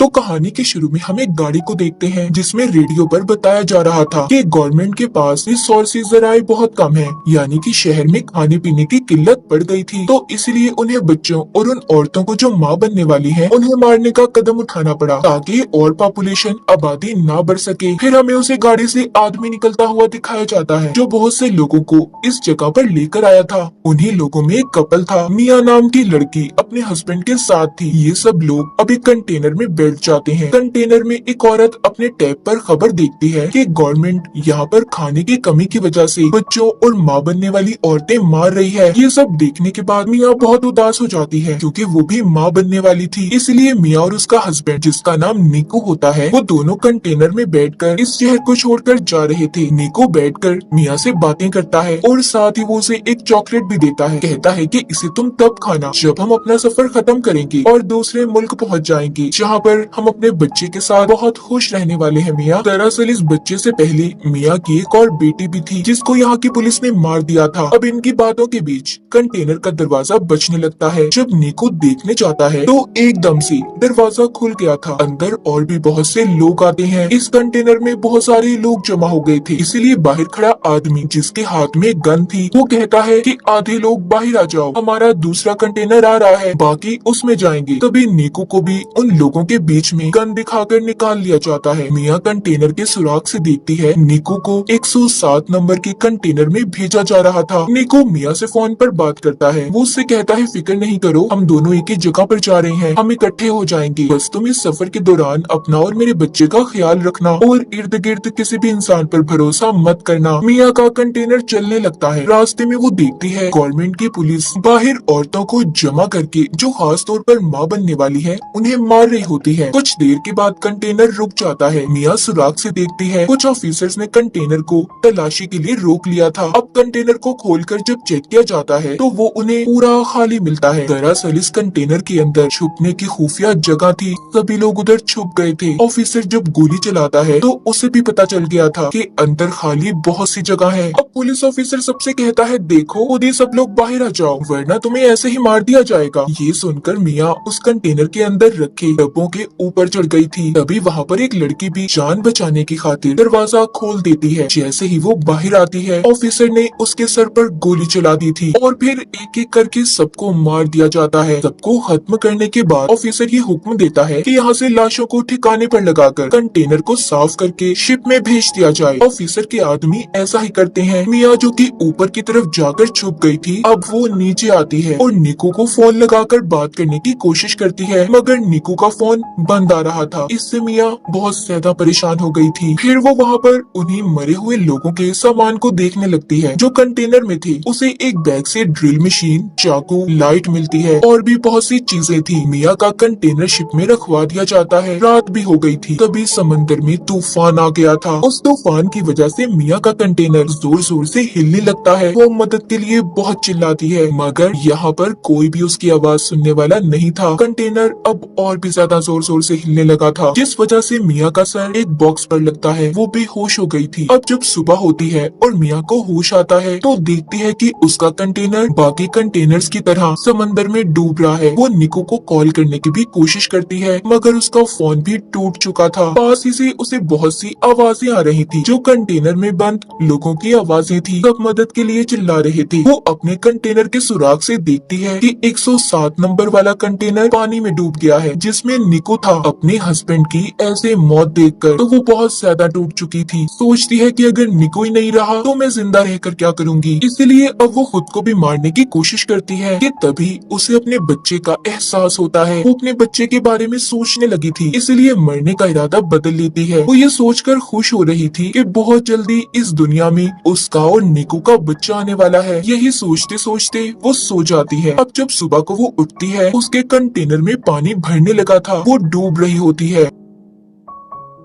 तो कहानी के शुरू में हम एक गाड़ी को देखते हैं जिसमें रेडियो पर बताया जा रहा था कि गवर्नमेंट के पास रिसोर्सेज जराए बहुत कम है, यानी कि शहर में खाने पीने की किल्लत पड़ गई थी। तो इसलिए उन्हें बच्चों और उन औरतों को जो माँ बनने वाली हैं, उन्हें मारने का कदम उठाना पड़ा ताकि और पॉपुलेशन आबादी ना बढ़ सके। फिर हमें उसे गाड़ी से आदमी निकलता हुआ दिखाया जाता है जो बहुत से लोगों को इस जगह पर लेकर आया था। उन्हीं लोगों में एक कपल था, मिया नाम की लड़की अपने हस्बैंड के साथ थी। ये सब लोग अब एक कंटेनर में बैठ जाते हैं। कंटेनर में एक औरत अपने टैब पर खबर देखती है कि गवर्नमेंट यहाँ पर खाने की कमी की वजह से बच्चों और माँ बनने वाली औरतें मार रही है। ये सब देखने के बाद मिया बहुत उदास हो जाती है क्योंकि वो भी माँ बनने वाली थी। इसलिए मिया और उसका हस्बैंड, जिसका नाम निको होता है, वो दोनों कंटेनर में बैठकर इस शहर को छोड़कर जा रहे थे। निको बैठकर मिया से बातें करता है और साथ ही वो उसे एक चॉकलेट भी देता है। कहता है कि इसे तुम तब खाना जब हम अपना सफर खत्म करेंगे और दूसरे मुल्क पहुँच जाएंगे, जहाँ पर हम अपने बच्चे के साथ बहुत खुश रहने वाले हैं। मिया दरअसल इस बच्चे से पहले मिया की एक और बेटी भी थी जिसको यहाँ की पुलिस ने मार दिया था। अब इनकी बातों के बीच कंटेनर का दरवाजा बजने लगता है। जब निको देखने जाता है तो एकदम से दरवाजा खुल गया था। अंदर और भी बहुत से लोग आते हैं। इस कंटेनर में बहुत सारे लोग जमा हो गए थे, इसलिए बाहर खड़ा आदमी जिसके हाथ में गन थी, वो कहता है कि आधे लोग बाहर आ जाओ, हमारा दूसरा कंटेनर आ रहा है, बाकी उसमें जाएंगे। तभी निको को भी उन लोगों के बीच में गन दिखाकर निकाल लिया जाता है। मिया कंटेनर के सुराग से देखती है निको को 107 नंबर के कंटेनर में भेजा जा रहा था। निको मिया से फोन पर बात करता है। वो उससे कहता है फिक्र नहीं करो, हम दोनों एक ही जगह पर जा रहे हैं, हम इकट्ठे हो जाएंगे, बस तुम इस सफर के दौरान अपना और मेरे बच्चे का ख्याल रखना और इर्द गिर्द किसी भी इंसान पर भरोसा मत करना। मिया का कंटेनर चलने लगता है। रास्ते में वो देखती है गवर्नमेंट की पुलिस बाहर औरतों को जमा करके, जो खास तौर पर माँ बनने वाली है, उन्हें मार रही होती है। कुछ देर के बाद कंटेनर रुक जाता है। मिया सुराग से देखती है कुछ ऑफिसर्स ने कंटेनर को तलाशी के लिए रोक लिया था। अब कंटेनर को खोलकर जब चेक किया जाता है तो वो उन्हें पूरा खाली मिलता है। दरअसल इस कंटेनर के अंदर छुपने की खुफिया जगह थी। सभी लोग उधर छुप गए थे। ऑफिसर जब गोली चलाता है तो उसे भी पता चल गया था कि अंदर खाली बहुत सी जगह है। अब पुलिस ऑफिसर सबसे कहता है देखो खुद ही सब लोग बाहर आ जाओ वरना तुम्हें ऐसे ही मार दिया जाएगा। ये सुनकर मिया उस कंटेनर के अंदर रखे डब्बों के ऊपर चढ़ गई थी। तभी वहाँ पर एक लड़की भी जान बचाने की खातिर दरवाजा खोल देती है। जैसे ही वो बाहर आती है, ऑफिसर ने उसके सर पर गोली चला दी थी और फिर एक एक करके सबको मार दिया जाता है। सबको खत्म करने के बाद ऑफिसर ये हुक्म देता है कि यहाँ से लाशों को ठिकाने पर लगाकर कंटेनर को साफ करके शिप में भेज दिया जाए। ऑफिसर के आदमी ऐसा ही करते हैं। मिया जो कि ऊपर की तरफ जाकर छुप गई थी, अब वो नीचे आती है और निको को फोन लगाकर बात करने की कोशिश करती है, मगर निको का फोन बंद आ रहा था। इससे मिया बहुत ज्यादा परेशान हो गई थी। फिर वो वहाँ पर उन्हीं मरे हुए लोगों के सामान को देखने लगती है जो कंटेनर में थे। उसे एक बैग से ड्रिल मशीन, चाकू, लाइट मिलती है और भी बहुत सी चीजें थी। मिया का कंटेनर शिप में रखवा दिया जाता है। रात भी हो गई थी। तभी समंदर में तूफान आ गया था। उस तूफान की वजह से मिया का कंटेनर जोर जोर से हिलने लगता है। वो मदद के लिए बहुत चिल्लाती है, मगर यहाँ पर कोई भी उसकी आवाज सुनने वाला नहीं था। कंटेनर अब और भी ज्यादा जोर जोर से हिलने लगा था, जिस वजह से मिया का सर एक बॉक्स पर लगता है। वो बेहोश हो गई थी। अब जब सुबह होती है और मिया को होश आता है तो देखती है कि उसका कंटेनर बाकी कंटेनर्स की तरह समंदर में डूब रहा है। वो निको को कॉल करने की भी कोशिश करती है, मगर उसका फोन भी टूट चुका था। पास ही से उसे बहुत सी आवाजें आ रही थी जो कंटेनर में बंद लोगों की आवाजें थी। सब मदद के लिए चिल्ला रहे थे। वो अपने कंटेनर के सुराग से देखती है कि 107 नंबर वाला कंटेनर पानी में डूब गया है जिसमें निको था। अपने हस्बैंड की ऐसे मौत देखकर तो वो बहुत ज्यादा टूट चुकी थी। सोचती है कि अगर निको ही नहीं रहा तो मैं जिंदा रहकर क्या करूंगी। इसलिए अब वो खुद को भी मारने की कोशिश करती है कि तभी उसे अपने बच्चे का एहसास होता है। वो अपने बच्चे के बारे में सोचने लगी थी, इसलिए मरने का इरादा बदल लेती है। वो ये सोचकर खुश हो रही थी कि बहुत जल्दी इस दुनिया में उसका और निको का बच्चा आने वाला है। यही सोचते सोचते वो सो जाती है। अब जब सुबह को वो उठती है, उसके कंटेनर में पानी भरने लगा था। वो डूब रही होती है।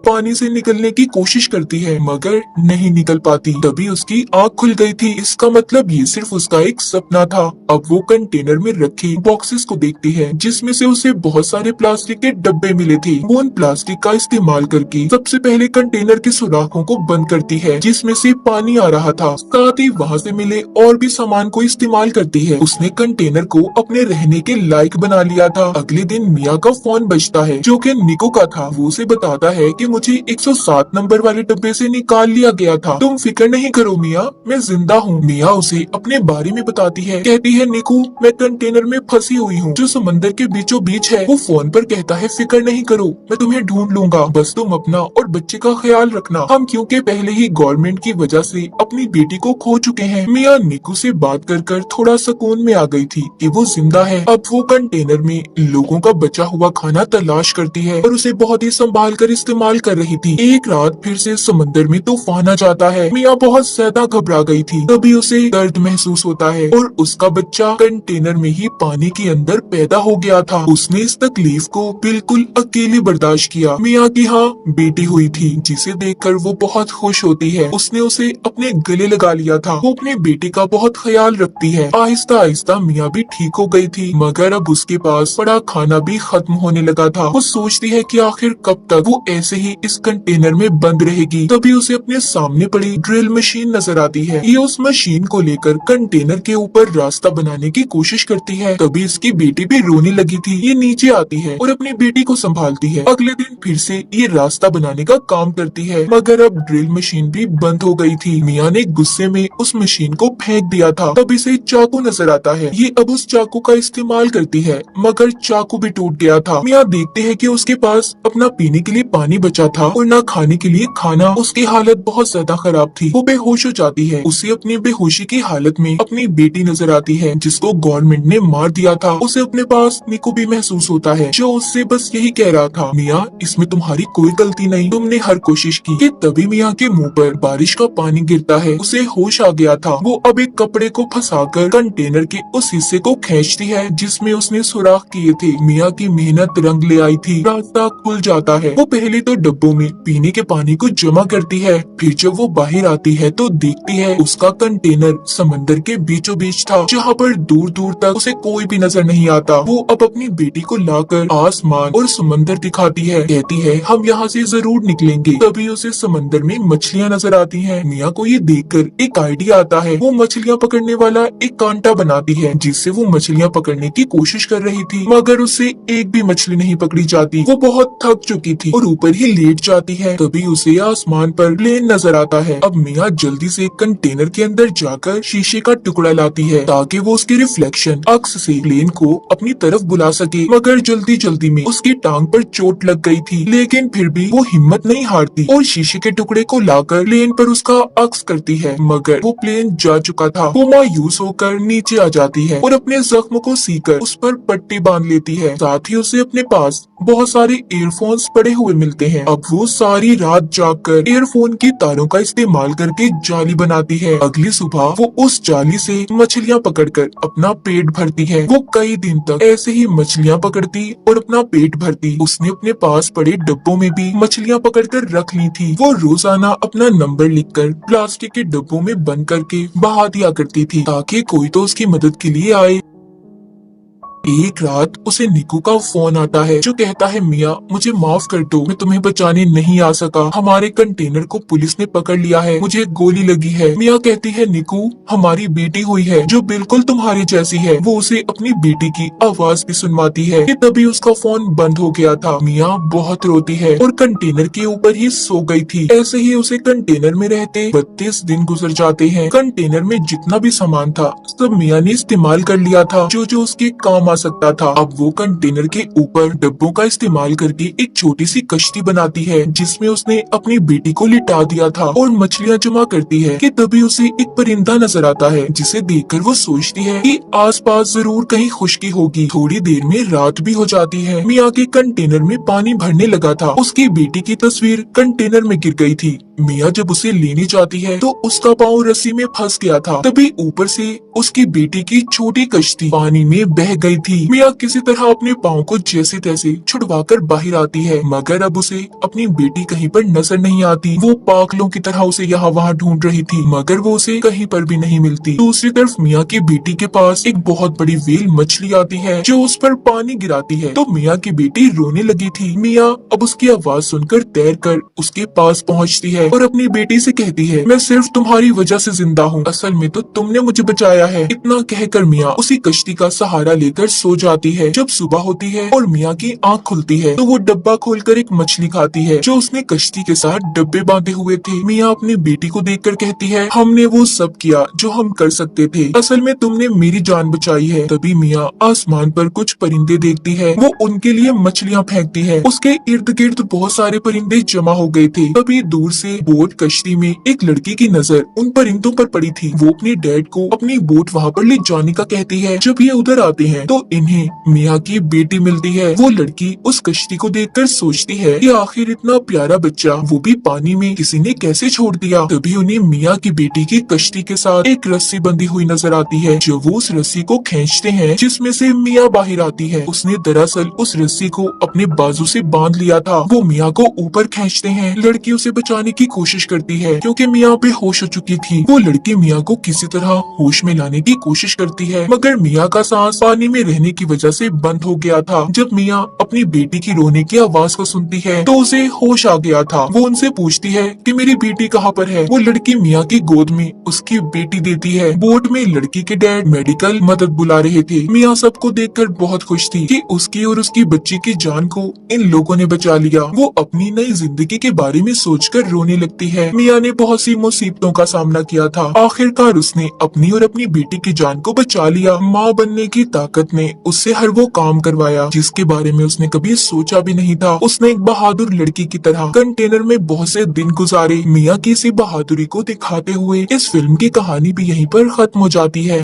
पानी से निकलने की कोशिश करती है मगर नहीं निकल पाती। तभी उसकी आँख खुल गई थी। इसका मतलब ये सिर्फ उसका एक सपना था। अब वो कंटेनर में रखे बॉक्सेस को देखती है जिसमें से उसे बहुत सारे प्लास्टिक के डब्बे मिले थे। वो उन प्लास्टिक का इस्तेमाल करके सबसे पहले कंटेनर के सुराखों को बंद करती है जिसमें से पानी आ रहा था। साथ ही वहाँ से मिले और भी सामान को इस्तेमाल करती है। उसने कंटेनर को अपने रहने के लायक बना लिया था। अगले दिन मिया का फोन बजता है जो कि निको का था। वो उसे बताता है कि मुझे 107 नंबर वाले डब्बे से निकाल लिया गया था। तुम फिक्र नहीं करो मिया, मैं जिंदा हूँ। मिया उसे अपने बारे में बताती है। कहती है निको, मैं कंटेनर में फंसी हुई हूँ जो समंदर के बीचों बीच है। वो फोन पर कहता है फिक्र नहीं करो, मैं तुम्हें ढूंढ लूंगा, बस तुम अपना और बच्चे का ख्याल रखना। हम क्योंकि पहले ही गवर्नमेंट की वजह से अपनी बेटी को खो चुके हैं। मिया निको से बात कर थोड़ा सुकून में आ गई थी कि वो जिंदा है। अब वो कंटेनर में लोगों का बचा हुआ खाना तलाश करती है और उसे बहुत ही संभाल कर इस्तेमाल कर रही थी। एक रात फिर से समंदर में तूफान आ जाता है। मिया बहुत ज्यादा घबरा गई थी। तभी उसे दर्द महसूस होता है और उसका बच्चा कंटेनर में ही पानी के अंदर पैदा हो गया था। उसने इस तकलीफ को बिल्कुल अकेले बर्दाश्त किया। मिया की हाँ बेटी हुई थी जिसे देखकर वो बहुत खुश होती है। उसने उसे अपने गले लगा लिया था। वो अपने बेटे का बहुत ख्याल रखती है। आहिस्ता आहिस्ता मिया भी ठीक हो गई थी मगर अब उसके पास पड़ा खाना भी खत्म होने लगा था। वो सोचती है कि आखिर कब तक वो ऐसे ही इस कंटेनर में बंद रहेगी। तभी उसे अपने सामने पड़ी ड्रिल मशीन नजर आती है। ये उस मशीन को लेकर कंटेनर के ऊपर रास्ता बनाने की कोशिश करती है। तभी इसकी बेटी भी रोने लगी थी। ये नीचे आती है और अपनी बेटी को संभालती है। अगले दिन फिर से ये रास्ता बनाने का काम करती है मगर अब ड्रिल मशीन भी बंद हो गई थी। मिया ने गुस्से में उस मशीन को फेंक दिया था। तब इसे चाकू नजर आता है। ये अब उस चाकू का इस्तेमाल करती है मगर चाकू भी टूट गया था। मिया देखते है कि उसके पास अपना पीने के लिए पानी बचा था और न खाने के लिए खाना। उसकी हालत बहुत ज्यादा खराब थी। वो बेहोश हो जाती है। उसे अपनी बेहोशी की हालत में अपनी बेटी नजर आती है जिसको गवर्नमेंट ने मार दिया था। उसे अपने पास निको भी महसूस होता है जो उससे बस यही कह रहा था, मिया इसमें तुम्हारी कोई गलती नहीं, तुमने हर कोशिश की। कि तभी मिया के मुंह पर बारिश का पानी गिरता है। उसे होश आ गया था। वो अब एक कपड़े को फंसाकर कंटेनर के उस हिस्से को खींचती है जिसमें उसने सुराख किए थे। मिया की मेहनत रंग ले आई थी। रास्ता खुल जाता है। वो पहले तो डब्बों में पीने के पानी को जमा करती है। फिर जब वो बाहर आती है तो देखती है उसका कंटेनर समंदर के बीचों बीच था जहाँ पर दूर दूर तक उसे कोई भी नजर नहीं आता। वो अब अपनी बेटी को लाकर आसमान और समंदर दिखाती है। कहती है हम यहाँ से जरूर निकलेंगे। तभी उसे समंदर में मछलियाँ नजर आती हैं। मिया को ये देखकर एक आइडिया आता है। वो मछलियाँ पकड़ने वाला एक कांटा बनाती है जिससे वो मछलियाँ पकड़ने की कोशिश कर रही थी मगर उससे एक भी मछली नहीं पकड़ी जाती। वो बहुत थक चुकी थी और ऊपर ही लेट जाती है। तभी उसे आसमान पर प्लेन नजर आता है। अब मिया जल्दी से कंटेनर के अंदर जाकर शीशे का टुकड़ा लाती है ताकि वो उसके रिफ्लेक्शन अक्स से प्लेन को अपनी तरफ बुला सके मगर जल्दी जल्दी में उसकी टांग पर चोट लग गई थी। लेकिन फिर भी वो हिम्मत नहीं हारती और शीशे के टुकड़े को लाकर प्लेन पर उसका अक्स करती है मगर वो प्लेन जा चुका था। वो मायूस होकर नीचे आ जाती है और अपने जख्म को सीकर उस पर पट्टी बांध लेती है। साथ ही उसे अपने पास बहुत सारे ईयरफोन्स पड़े हुए मिलते हैं। अब वो सारी रात जागकर ईयरफोन की तारों का इस्तेमाल करके जाली बनाती है। अगली सुबह वो उस जाली से मछलियाँ पकड़कर अपना पेट भरती है। वो कई दिन तक ऐसे ही मछलियाँ पकड़ती और अपना पेट भरती। उसने अपने पास पड़े डब्बों में भी मछलियाँ पकड़कर रख ली थी। वो रोजाना अपना नंबर लिखकर प्लास्टिक के डब्बों में बंद करके बहा दिया करती थी ताकि कोई तो उसकी मदद के लिए आए। एक रात उसे निको का फोन आता है जो कहता है मिया मुझे माफ कर दो, मैं तुम्हें बचाने नहीं आ सका। हमारे कंटेनर को पुलिस ने पकड़ लिया है, मुझे गोली लगी है। मिया कहती है निको हमारी बेटी हुई है जो बिल्कुल तुम्हारी जैसी है। वो उसे अपनी बेटी की आवाज भी सुनवाती है कि तभी उसका फोन बंद हो गया था। मिया बहुत रोती है और कंटेनर के ऊपर ही सो गई थी। ऐसे ही उसे कंटेनर में रहते 32 दिन गुजर जाते हैं। कंटेनर में जितना भी सामान था सब मिया ने इस्तेमाल कर लिया था जो जो उसके काम आ सकता था। अब वो कंटेनर के ऊपर डब्बों का इस्तेमाल करके एक छोटी सी कश्ती बनाती है जिसमें उसने अपनी बेटी को लिटा दिया था और मछलियाँ जमा करती है कि तभी उसे एक परिंदा नजर आता है जिसे देखकर वो सोचती है कि आसपास जरूर कहीं खुशकी होगी। थोड़ी देर में रात भी हो जाती है। मिया के कंटेनर में पानी भरने लगा था। उसकी बेटी की तस्वीर कंटेनर में गिर गई थी। मिया जब उसे लेने जाती है तो उसका पाँव रस्सी में फंस गया था। तभी ऊपर से उसकी बेटी की छोटी कश्ती पानी में बह गई थी। मिया किसी तरह अपने पाँव को जैसे तैसे छुड़वाकर बाहर आती है, मगर अब उसे अपनी बेटी कहीं पर नजर नहीं आती। वो पागलों की तरह उसे यहाँ वहाँ ढूंढ रही थी, मगर वो उसे कहीं पर भी नहीं मिलती। दूसरी तरफ मिया की बेटी के पास एक बहुत बड़ी व्हेल मछली आती है जो उस पर पानी गिराती है, तो मिया की बेटी रोने लगी थी। मिया अब उसकी आवाज सुनकर तैरकर उसके पास पहुंचती है और अपनी बेटी से कहती है, मैं सिर्फ तुम्हारी वजह से जिंदा हूँ, असल में तो तुमने मुझे बचाया है। इतना कहकर मिया उसी कश्ती का सहारा लेकर सो जाती है। जब सुबह होती है और मिया की आँख खुलती है तो वो डब्बा खोलकर एक मछली खाती है जो उसने कश्ती के साथ डब्बे बांधे हुए थे। मिया अपनी बेटी को देखकर कहती है, हमने वो सब किया जो हम कर सकते थे, असल में तुमने मेरी जान बचाई है। तभी मिया आसमान पर कुछ परिंदे देखती है, वो उनके लिए मछलियाँ फेंकती है। उसके इर्द गिर्द बहुत सारे परिंदे जमा हो गए थे। तभी दूर से बोट कश्ती में एक लड़की की नजर उन परिंदों पर पड़ी थी। वो अपने डैड को अपनी बोट वहाँ पर ले जाने का कहती है। जब ये उधर आते हैं तो इन्हें मिया की बेटी मिलती है। वो लड़की उस कश्ती को देखकर सोचती है कि आखिर इतना प्यारा बच्चा वो भी पानी में किसी ने कैसे छोड़ दिया। तभी उन्हें मिया की बेटी की कश्ती के साथ एक रस्सी बंधी हुई नजर आती है। जो वो उस रस्सी को खींचते हैं जिसमें से मिया बाहर आती है। उसने दरअसल उस रस्सी को अपने बाजू से बांध लिया था। वो मिया को ऊपर खींचते हैं। लड़की उसे बचाने की कोशिश करती है क्योंकि मिया बेहोश हो चुकी थी। वो लड़की मिया को किसी तरह होश में लाने की कोशिश करती है, मगर मिया का सांस पानी में रहने की वजह से बंद हो गया था। जब मिया अपनी बेटी की रोने की आवाज को सुनती है तो उसे होश आ गया था। वो उनसे पूछती है कि मेरी बेटी कहाँ पर है। वो लड़की मिया की गोद में उसकी बेटी देती है। बोट में लड़की के डैड मेडिकल मदद बुला रहे थे। मिया सबको देखकर बहुत खुश थी कि उसकी और उसकी बच्ची की जान को इन लोगों ने बचा लिया। वो अपनी नई जिंदगी के बारे में सोचकर रोने लगती है। मिया ने बहुत सी मुसीबतों का सामना किया था, आखिरकार उसने अपनी और अपनी बेटी की जान को बचा लिया। माँ बनने की ताकत ने उससे हर वो काम करवाया जिसके बारे में उसने कभी सोचा भी नहीं था। उसने एक बहादुर लड़की की तरह कंटेनर में बहुत से दिन गुजारे। मिया की इसी बहादुरी को दिखाते हुए इस फिल्म की कहानी भी यहीं पर खत्म हो जाती है।